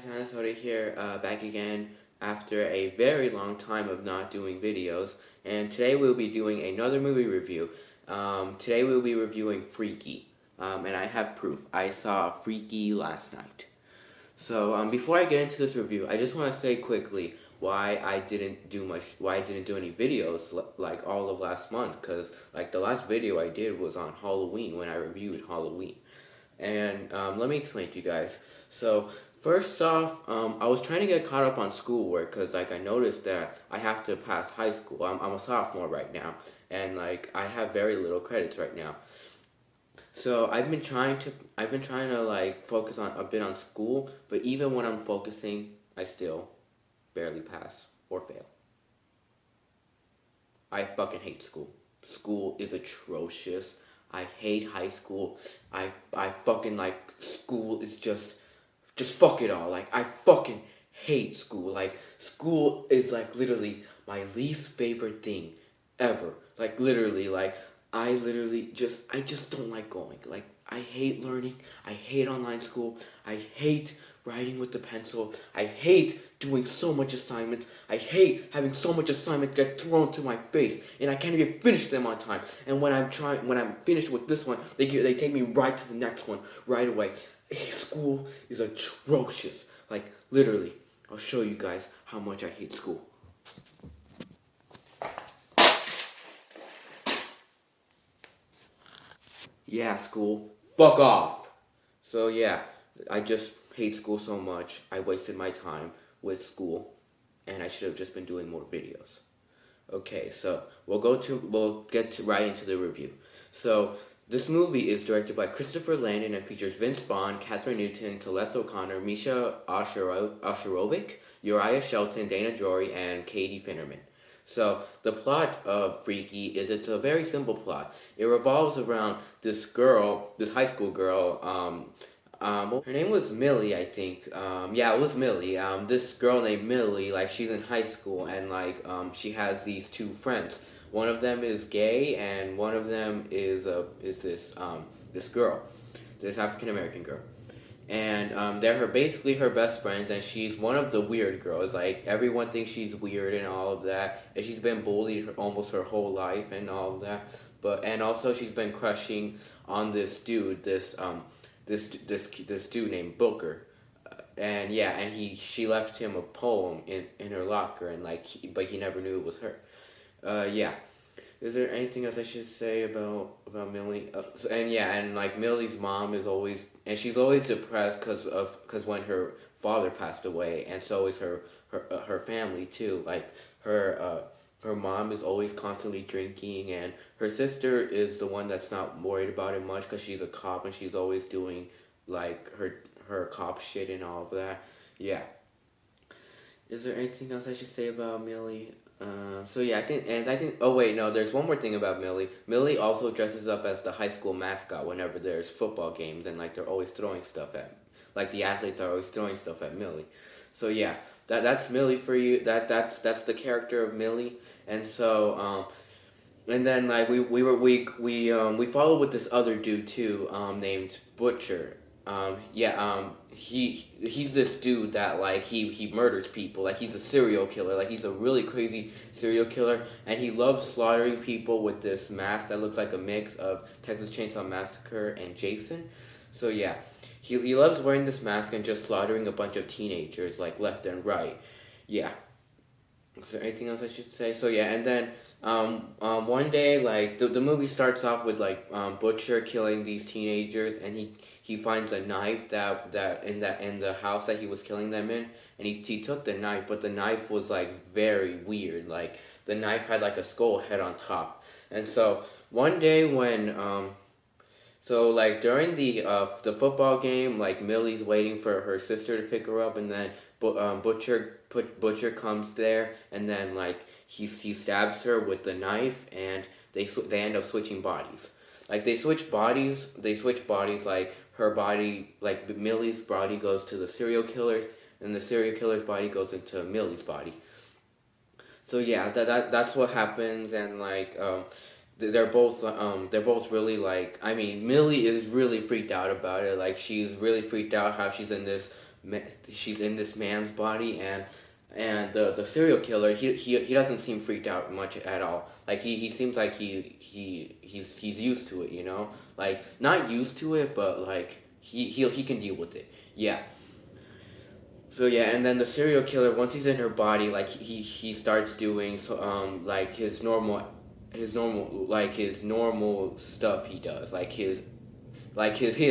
Hannah Soda here, back again after a very long time of not doing videos, and today we'll be doing another movie review. Today we'll be reviewing Freaky, and I have proof. I saw Freaky last night. So before I get into this review, I just want to say quickly why I didn't do any videos like all of last month, because like the last video I did was on Halloween when I reviewed Halloween. And let me explain to you guys. So first off, I was trying to get caught up on schoolwork because like I noticed that I have to pass high school. I'm a sophomore right now, and like I have very little credits right now. So I've been trying to like focus on a bit on school, but even when I'm focusing, I still barely pass or fail. I fucking hate school. School is atrocious. I hate high school. I fucking like school is just fuck it all. Like I fucking hate school. Like school is like literally my least favorite thing ever. Like literally like I just don't like going. Like I hate learning. I hate online school. I hate writing with the pencil. I hate doing so much assignments. I hate having so much assignments get thrown to my face, and I can't even finish them on time. And when I'm finished with this one, they take me right to the next one right away. School is atrocious. Like literally, I'll show you guys how much I hate school. Yeah, school, fuck off. So yeah, I just hate school so much. I wasted my time with school, and I should have just been doing more videos. Okay, so we'll get right into the review. So this movie is directed by Christopher Landon and features Vince Vaughn, Catherine Newton, Celeste O'Connor, Misha Oshirovic, Uriah Shelton, Dana Jory, and Katie Finnerman. So the plot of Freaky is it's a very simple plot. It revolves around this girl, this high school girl. Her name was Millie, I think. Yeah, it was Millie. This girl named Millie, like she's in high school, and like she has these two friends. One of them is gay, and one of them is this girl, this African American girl, and they're basically her best friends, and she's one of the weird girls. Like everyone thinks she's weird and all of that, and she's been bullied almost her whole life and all of that. But and also she's been crushing on this dude, this dude named Booker, and yeah, and she left him a poem in her locker, and like but he never knew it was her. Yeah. Is there anything else I should say about Millie? And yeah, and like Millie's mom is always, and she's always depressed because when her father passed away, and so is her family too. Like her mom is always constantly drinking, and her sister is the one that's not worried about it much because she's a cop and she's always doing like her cop shit and all of that. Yeah. Is there anything else I should say about Millie? So yeah, I think. Oh wait, no. There's one more thing about Millie. Millie also dresses up as the high school mascot whenever there's football games, and like they're always throwing stuff at, like the athletes are always throwing stuff at Millie. So yeah, that's Millie for you. That's the character of Millie, and so and then like we followed with this other dude too, named Butcher. Yeah, he's this dude that like he murders people. Like he's a serial killer. Like he's a really crazy serial killer, and he loves slaughtering people with this mask that looks like a mix of Texas Chainsaw Massacre and Jason. So yeah, he loves wearing this mask and just slaughtering a bunch of teenagers like left and right. Yeah. Is there anything else I should say? So yeah, and then one day, like the movie starts off with like Butcher killing these teenagers, and he finds a knife that in the house that he was killing them in, and he took the knife, but the knife was like very weird. Like the knife had like a skull head on top, and so one day when so like during the football game, like Millie's waiting for her sister to pick her up, and then Butcher comes there, and then like he stabs her with the knife, and they end up switching bodies. Like they switch bodies. Like her body, like Millie's body goes to the serial killers, and the serial killer's body goes into Millie's body. So yeah, that's what happens, and like they're both really like, I mean, Millie is really freaked out about it. Like she's really freaked out how she's in this she's in this man's body, and the serial killer, he doesn't seem freaked out much at all. Like he seems like he's used to it, you know, like not used to it, but like he can deal with it. Yeah. So yeah, and then the serial killer, once he's in her body, like he starts doing so like his normal stuff he does, like his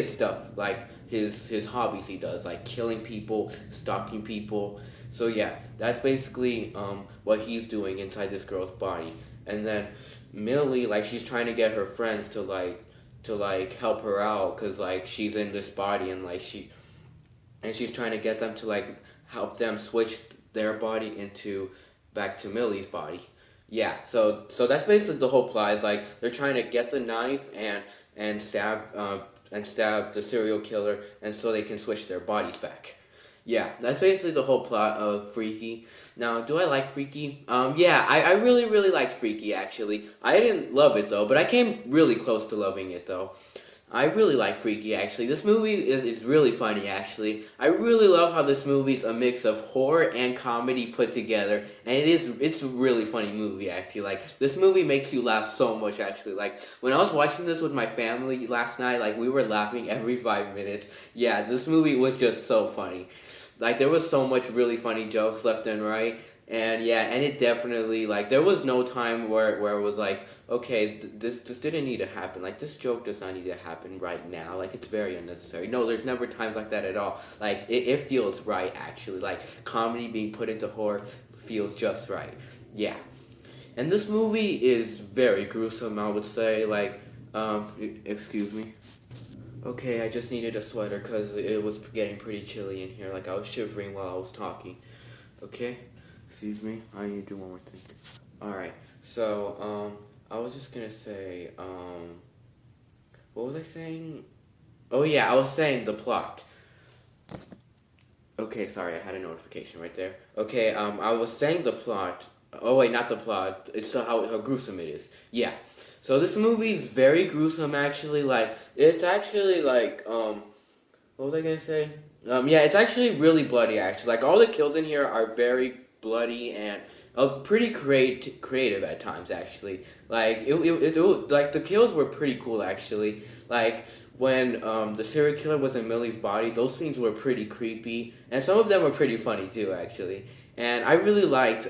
stuff, like his hobbies he does, like killing people, stalking people. So yeah, that's basically what he's doing inside this girl's body. And then Millie, like she's trying to get her friends to like help her out, cause like she's in this body, and like she's trying to get them to like help them switch their body into back to Millie's body. Yeah, so that's basically the whole plot. Is like they're trying to get the knife and stab the serial killer, and so they can switch their bodies back. Yeah, that's basically the whole plot of Freaky. Now, do I like Freaky? Yeah, I really, really liked Freaky, actually. I didn't love it, though, but I came really close to loving it, though. I really like Freaky, actually. This movie is really funny, actually. I really love how this movie's a mix of horror and comedy put together, and it's a really funny movie, actually. Like, this movie makes you laugh so much, actually. Like, when I was watching this with my family last night, like, we were laughing every 5 minutes. Yeah, this movie was just so funny. Like, there was so much really funny jokes left and right. And yeah, and it definitely, like, there was no time where it was like, okay, this didn't need to happen. Like, this joke does not need to happen right now. Like, it's very unnecessary. No, there's never times like that at all. Like, it feels right, actually. Like, comedy being put into horror feels just right. Yeah. And this movie is very gruesome, I would say. Like, excuse me. Okay, I just needed a sweater because it was getting pretty chilly in here. Like, I was shivering while I was talking. Okay? Excuse me, I need to do one more thing. Alright, so, I was just gonna say, what was I saying? Oh yeah, I was saying the plot. Okay, sorry, I had a notification right there. Okay, I was saying the plot. Oh wait, not the plot. It's how gruesome it is. Yeah. So this movie is very gruesome, actually. Like, it's actually like, what was I gonna say? Yeah, it's actually really bloody, actually. Like, all the kills in here are very bloody and pretty creative at times, actually. Like, like, the kills were pretty cool, actually. Like, when the serial killer was in Millie's body, those scenes were pretty creepy, and some of them were pretty funny, too, actually. And I really liked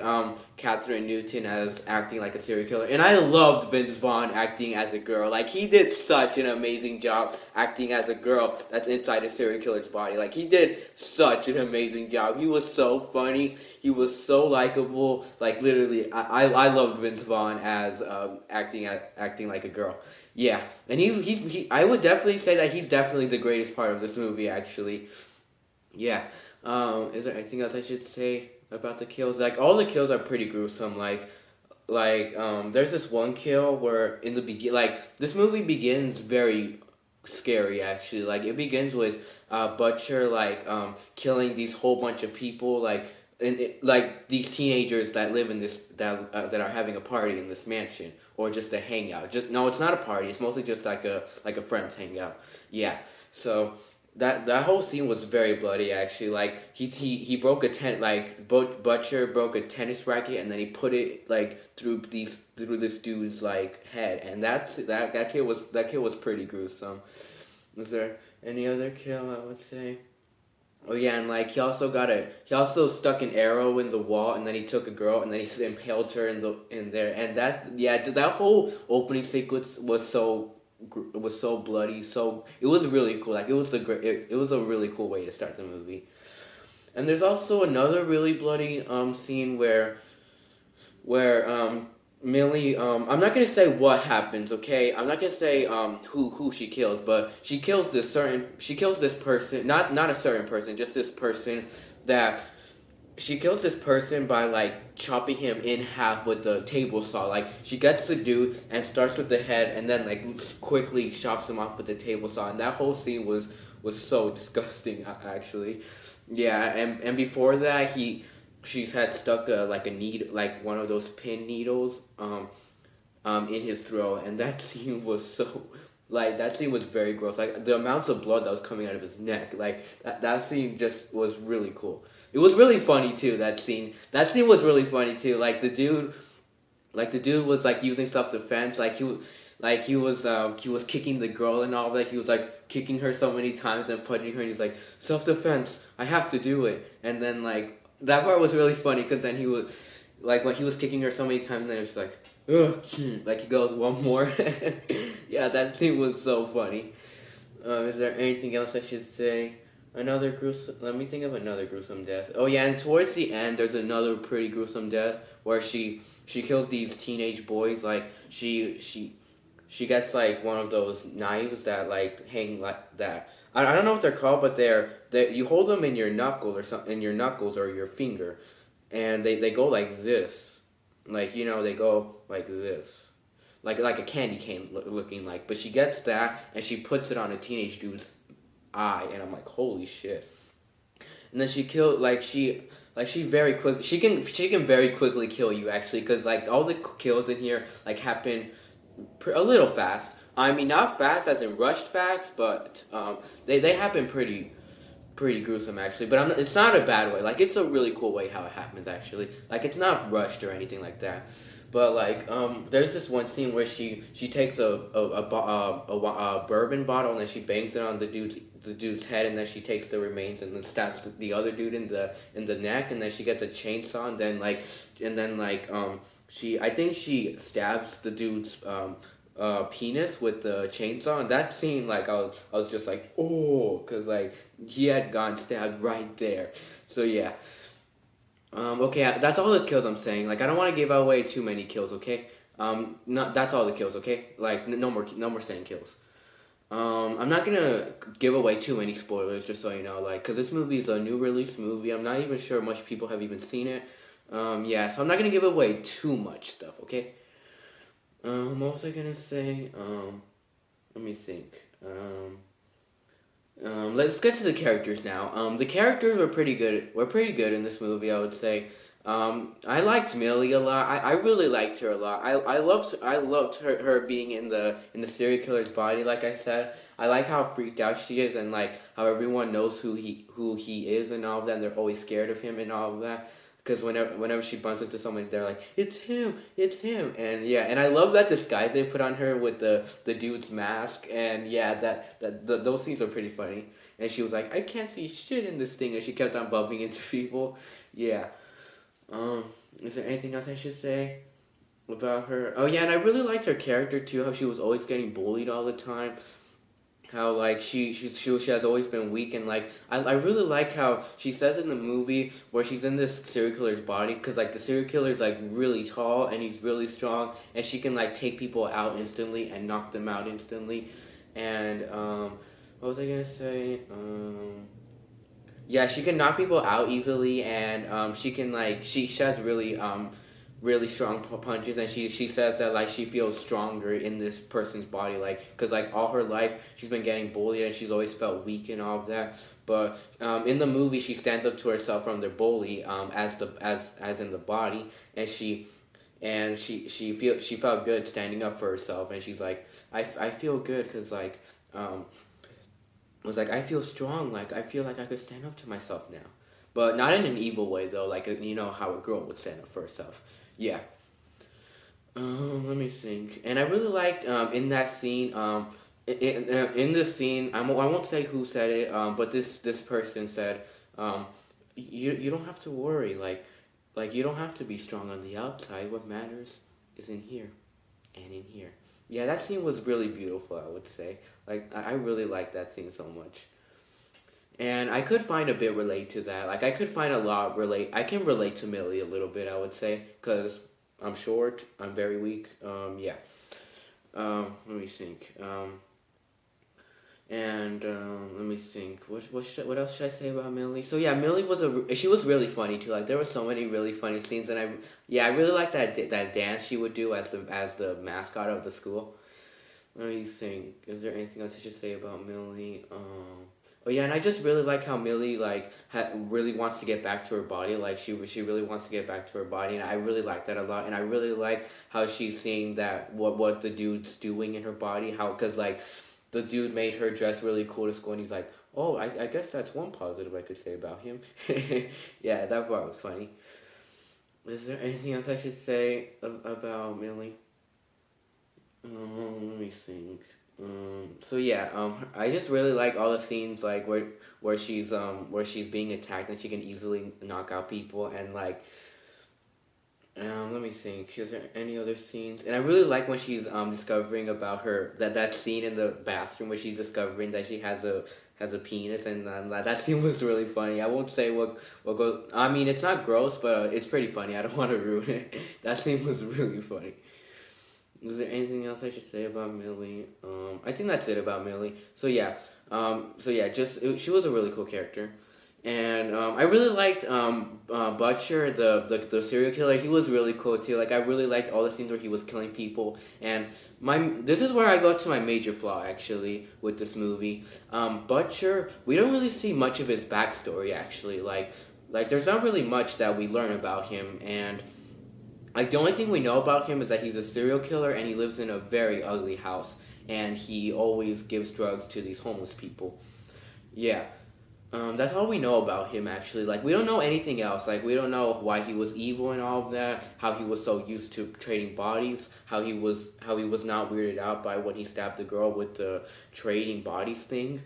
Catherine Newton as acting like a serial killer. And I loved Vince Vaughn acting as a girl. Like, he did such an amazing job acting as a girl that's inside a serial killer's body. Like, he did such an amazing job. He was so funny. He was so likable. Like, literally, I loved Vince Vaughn as acting like a girl. Yeah. And he I would definitely say that he's definitely the greatest part of this movie, actually. Yeah. Is there anything else I should say about the kills? Like, all the kills are pretty gruesome. There's this one kill where in the like, this movie begins very scary, actually. Like, it begins with Butcher, like, killing these whole bunch of people, like, like these teenagers that live in this that are having a party in this mansion, or just a hangout. Just no, it's not a party. It's mostly just like a friend's hangout. Yeah. So that whole scene was very bloody, actually. Like, he broke a Butcher broke a tennis racket, and then he put it like through this dude's like head, and that kill was pretty gruesome. Was there any other kill I would say? Oh yeah, and like he also stuck an arrow in the wall, and then he took a girl, and then he impaled her in there, and that whole opening sequence was so bloody. So it was really cool. Like, it was a really cool way to start the movie. And there's also another really bloody scene where Millie, I'm not gonna say what happens, okay? I'm not gonna say who she kills, but she kills this person, not a certain person, just this person that she kills this person by like chopping him in half with the table saw. Like, she gets the dude and starts with the head, and then like quickly chops him off with the table saw. And that whole scene was so disgusting, actually. Yeah, and before that, she's had stuck like a needle, like one of those pin needles in his throat, and that scene was like that scene was very gross. Like the amounts of blood that was coming out of his neck, like that scene just was really cool. It was really funny too. That scene was really funny too. Like the dude was like using self defense. He was kicking the girl and all that. He was like kicking her so many times and putting her. And he's like self defense. I have to do it. And then like that part was really funny because then he was like when he was kicking her so many times, and then it was like ugh, like he goes one more. Yeah, that scene was so funny. Is there anything else I should say? Another gruesome. Let me think of another gruesome death. Oh yeah, and towards the end, there's another pretty gruesome death where she kills these teenage boys. Like she gets like one of those knives that like hang like that. I don't know what they're called, but they you hold them in your knuckle or something in your knuckles or your finger, and they go like this, like they go like this, like a candy cane looking like. But she gets that and she puts it on a teenage dude's eye, and I'm like, holy shit. And then she killed she very quick she can very quickly kill you actually because like all the kills in here like happen a little fast. I mean, not fast as in rushed fast, but they happen pretty gruesome actually. But it's not a bad way. Like it's a really cool way how it happens actually. Like it's not rushed or anything like that. But like there's this one scene where she takes a bourbon bottle and then she bangs it on the dude's head, and then she takes the remains and then stabs the other dude in the neck, and then she gets a chainsaw and then she I think she stabs the dude's penis with the chainsaw, and that scene like I was just like oh, because like he had gone stabbed right there. So yeah. Okay, that's all the kills I'm saying. Like, I don't want to give away too many kills, okay? That's all the kills, okay? Like, no more saying kills. I'm not gonna give away too many spoilers, just so you know, like, cause this movie is a new release movie. I'm not even sure much people have even seen it. Yeah, so I'm not gonna give away too much stuff, okay? What was I gonna say? Let me think. Let's get to the characters now. The characters were pretty good. Were pretty good in this movie, I would say. I liked Millie a lot. I really liked her a lot. I loved her being in the serial killer's body. Like I said, I like how freaked out she is, and like how everyone knows who he is and all of that. And they're always scared of him and all of that. Because whenever she bumps into someone, they're like, it's him, and yeah, and I love that disguise they put on her with the dude's mask, and yeah, those scenes are pretty funny. And she was like, I can't see shit in this thing, and she kept on bumping into people. Yeah. Is there anything else I should say about her? Oh yeah, and I really liked her character too. How she was always getting bullied all the time. How like she has always been weak, and like I really like how she says in the movie where she's in this serial killer's body, because like the serial killer is like really tall and he's really strong, and she can like take people out instantly and knock them out instantly. And what was I gonna say? Yeah, she can knock people out easily, and she can like she has really strong punches, and she says that like she feels stronger in this person's body, like because like all her life she's been getting bullied and she's always felt weak and all of that. But in the movie she stands up to herself from the bully, as in the body, and she felt good standing up for herself, and she's like I feel good because like was like I feel strong, like I feel like I could stand up to myself now, but not in an evil way though, like you know how a girl would stand up for herself. Yeah. Let me think. And I really liked in that scene. In this scene, I won't say who said it. But this person said, you don't have to worry. Like you don't have to be strong on the outside. What matters is in here, and in here. Yeah, that scene was really beautiful, I would say. Like I really liked that scene so much. And I could find a bit relate to that. Like I could find a lot relate. I can relate to Millie a little bit, I would say, because I'm short. I'm very weak. Yeah. Let me think. Let me think. What else should I say about Millie? So yeah, Millie she was really funny too. Like there were so many really funny scenes, and I really liked that dance she would do as the mascot of the school. Let me think. Is there anything else I should say about Millie? Oh yeah, and I just really like how Millie like really wants to get back to her body. Like she really wants to get back to her body, and I really like that a lot. And I really like how she's seeing that what the dude's doing in her body. How because like the dude made her dress really cool to school, and he's like, oh, I guess that's one positive I could say about him. Yeah, that part was funny. Is there anything else I should say about Millie? Let me think. So yeah, I just really like all the scenes like where she's being attacked and she can easily knock out people and like let me think. Is there any other scenes? And I really like when she's discovering about her that scene in the bathroom where she's discovering that she has a penis and that scene was really funny. I won't say what goes. I mean, it's not gross, but it's pretty funny. I don't want to ruin it. That scene was really funny. Is there anything else I should say about Millie? I think that's it about Millie. So yeah, she was a really cool character, and I really liked Butcher, the serial killer. He was really cool too. Like I really liked all the scenes where he was killing people. And this is where I go to my major flaw actually with this movie. Butcher, we don't really see much of his backstory actually. Like there's not really much that we learn about him and. Like the only thing we know about him is that he's a serial killer and he lives in a very ugly house and he always gives drugs to these homeless people. Yeah, that's all we know about him actually. Like we don't know anything else. Like we don't know why he was evil and all of that. How he was so used to trading bodies. How he was not weirded out by when he stabbed the girl with the trading bodies thing.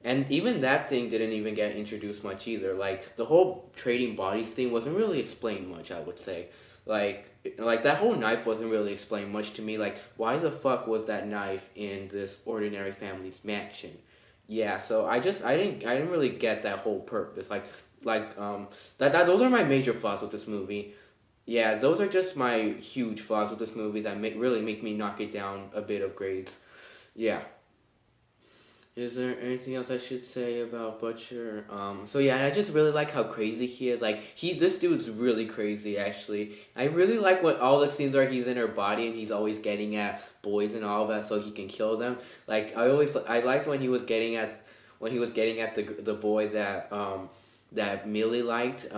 And even that thing didn't even get introduced much either. Like the whole trading bodies thing wasn't really explained much, I would say. Like like that whole knife wasn't really explained much to me. Like why the fuck was that knife in this ordinary family's mansion? Yeah, so I didn't really get that whole purpose. That those are my major flaws with this movie. Yeah, those are just my huge flaws with this movie that really make me knock it down a bit of grades. Yeah. Is there anything else I should say about Butcher? So yeah, and I just really like how crazy he is. Like this dude's really crazy. Actually, I really like what all the scenes where he's in her body and he's always getting at boys and all of that, so he can kill them. Like I liked when he was getting at the boy that Millie liked.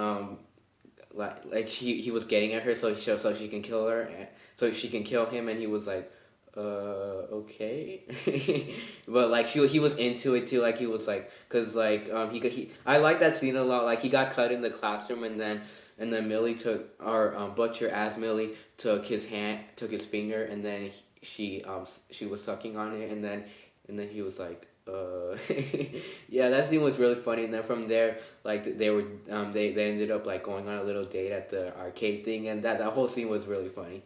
Like he was getting at her so she can kill her, so she can kill him, and he was like okay. But like he was into it too, like he was like because like he I like that scene a lot. Like he got cut in the classroom and then Millie took or Butcher as Millie took his finger, and then she was sucking on it, and then he was like yeah, that scene was really funny. And then from there, like they ended up like going on a little date at the arcade thing, and that whole scene was really funny.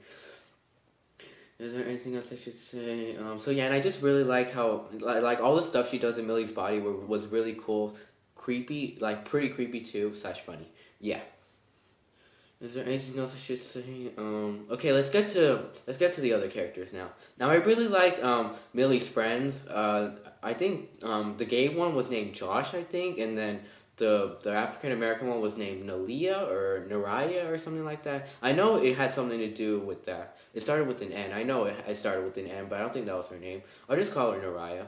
Is there anything else I should say? So yeah, and I just really like how like all the stuff she does in Millie's body was really cool, creepy, like pretty creepy too, slash funny. Yeah. Is there anything else I should say? Okay, let's get to the other characters now. Now I really liked Millie's friends. I think the gay one was named Josh, I think, and then the African American one was named Nalia or Naraya or something like that. I know it had something to do with that. It started with an N. I know it started with an N, but I don't think that was her name. I'll just call her Naraya.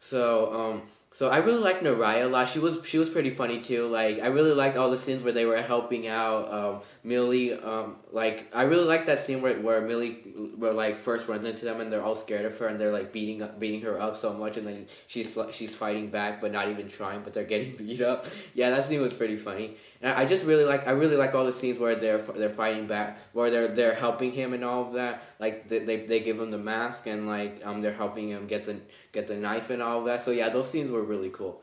So I really liked Naraya a lot. She was pretty funny too. Like I really liked all the scenes where they were helping out Millie. Like I really liked that scene where Millie like first runs into them and they're all scared of her and they're like beating her up so much, and then she's fighting back but not even trying, but they're getting beat up. Yeah, that scene was pretty funny. And I really like all the scenes where they're fighting back, where they're helping him and all of that. Like they give him the mask and like they're helping him get the knife and all of that. So yeah, those scenes were really cool.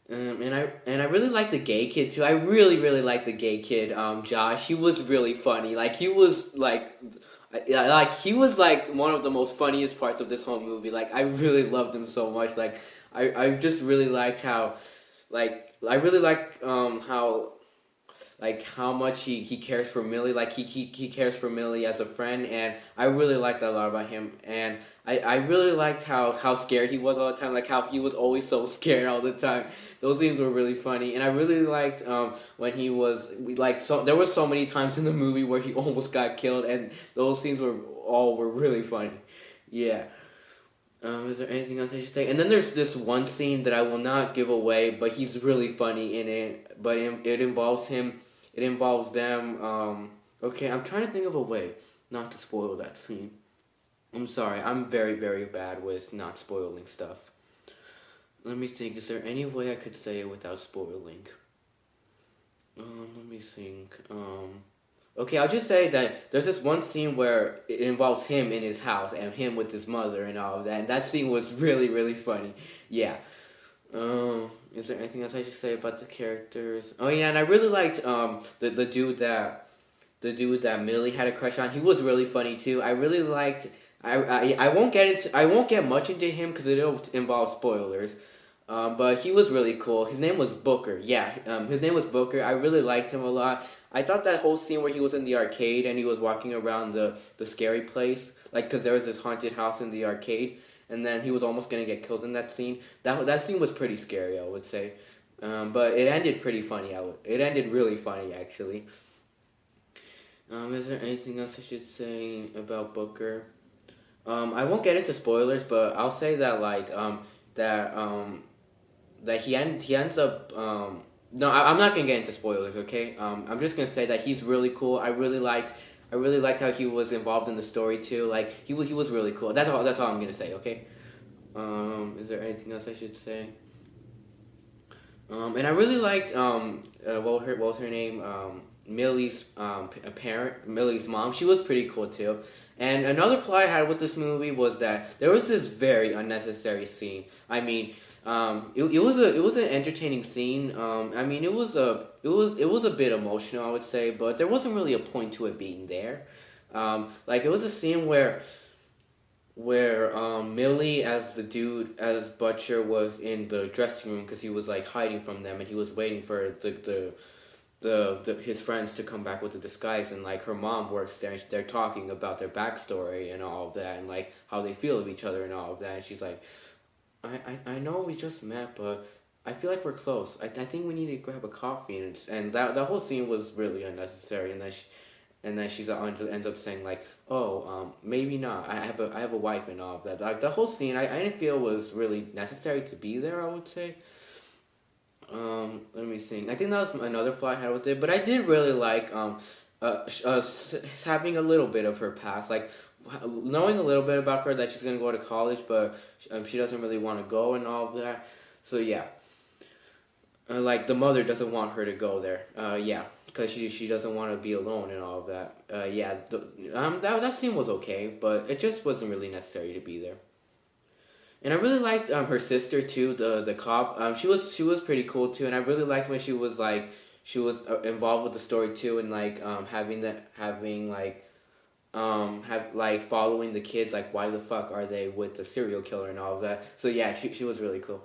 And I really like the gay kid too. I really like the gay kid, Josh. He was really funny. Like he was like. Yeah, like he was like one of the most funniest parts of this whole movie. Like I really loved him so much. Like I just really liked how, like I really like how like how much he cares for Millie. Like he cares for Millie as a friend, and I really liked that a lot about him. And I really liked how scared he was all the time, like how he was always so scared all the time. Those scenes were really funny, and I really liked when he was like so. There were so many times in the movie where he almost got killed, and those scenes were really funny. Yeah. Is there anything else I should say? And then there's this one scene that I will not give away, but he's really funny in it. But it involves him. It involves them. Okay, I'm trying to think of a way not to spoil that scene. I'm sorry. I'm very, very bad with not spoiling stuff. Let me think. Is there any way I could say it without spoiling? Let me think. Okay, I'll just say that there's this one scene where it involves him in his house and him with his mother and all of that. And that scene was really, really funny. Yeah. Is there anything else I should say about the characters? Oh yeah, and I really liked the dude that Millie had a crush on. He was really funny too. I really liked. I won't get much into him because it'll involve spoilers. But he was really cool. His name was Booker. Yeah, his name was Booker. I really liked him a lot. I thought that whole scene where he was in the arcade and he was walking around the scary place, like, because there was this haunted house in the arcade, and then he was almost gonna get killed in that scene. That scene was pretty scary, I would say. But it ended pretty funny. It ended really funny, actually. Is there anything else I should say about Booker? I won't get into spoilers, but I'll say that that he ends up no, I'm not gonna get into spoilers, okay? I'm just gonna say that he's really cool. I really liked how he was involved in the story too. Like he was really cool. That's all I'm gonna say, okay? Is there anything else I should say? And I really liked what was her name? Millie's parent, Millie's mom. She was pretty cool too. And another flaw I had with this movie was that there was this very unnecessary scene. I mean, it was an entertaining scene. I mean, it was a bit emotional, I would say, but there wasn't really a point to it being there. Like it was a scene where Millie as Butcher was in the dressing room because he was like hiding from them and he was waiting for his friends to come back with the disguise, and like her mom works there and they're talking about their backstory and all of that and like how they feel of each other and all of that, and she's like, I know we just met, but I feel like we're close. I think we need to grab a coffee, and that whole scene was really unnecessary, and then she ends up saying like, oh, maybe not. I have a wife and all of that. Like the whole scene, I didn't feel was really necessary to be there, I would say. Let me think. I think that was another flaw I had with it, but I did really like having a little bit of her past, like knowing a little bit about her, that she's gonna go to college, but she doesn't really want to go and all of that. So yeah, like the mother doesn't want her to go there. Yeah, because she doesn't want to be alone and all of that. Yeah, that scene was okay, but it just wasn't really necessary to be there. And I really liked her sister too, the cop. She was pretty cool too, and I really liked when she was involved with the story too, and like following the kids, like why the fuck are they with the serial killer and all of that. So yeah, she was really cool.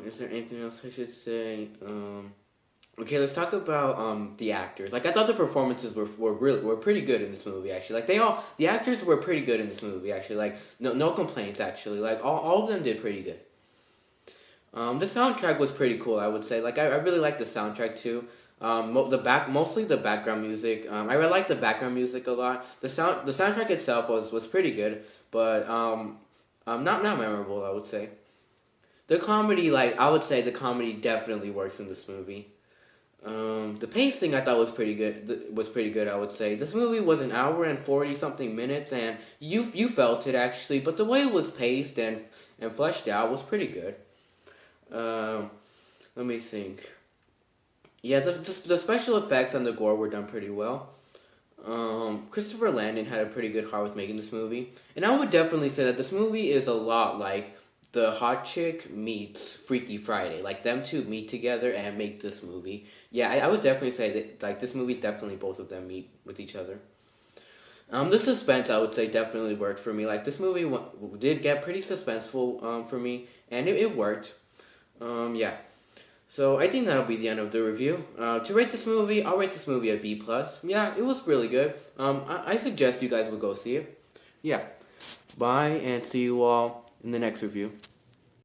Is there anything else I should say? Okay, let's talk about the actors. Like I thought the performances were pretty good in this movie actually. Like the actors were pretty good in this movie actually. Like no complaints actually. Like all of them did pretty good. The soundtrack was pretty cool, I would say. Like I really liked the soundtrack too. Mostly the background music. I really liked the background music a lot. The soundtrack itself was pretty good, but not memorable, I would say. The comedy, like I would say, the comedy definitely works in this movie. The pacing I thought was pretty good. I would say this movie was an hour and 40 something minutes, and you felt it actually. But the way it was paced and fleshed out was pretty good. Let me think. Yeah, the special effects and the gore were done pretty well. Christopher Landon had a pretty good heart with making this movie, and I would definitely say that this movie is a lot like the Hot Chick meets Freaky Friday. Like them two meet together and make this movie. Yeah, I would definitely say that like this movie's definitely both of them meet with each other. The suspense I would say definitely worked for me. Like this movie did get pretty suspenseful for me, and it worked. Yeah. So I think that'll be the end of the review. To rate this movie, I'll rate this movie a B plus. Yeah, it was really good. I suggest you guys would go see it. Yeah. Bye, and see you all in the next review.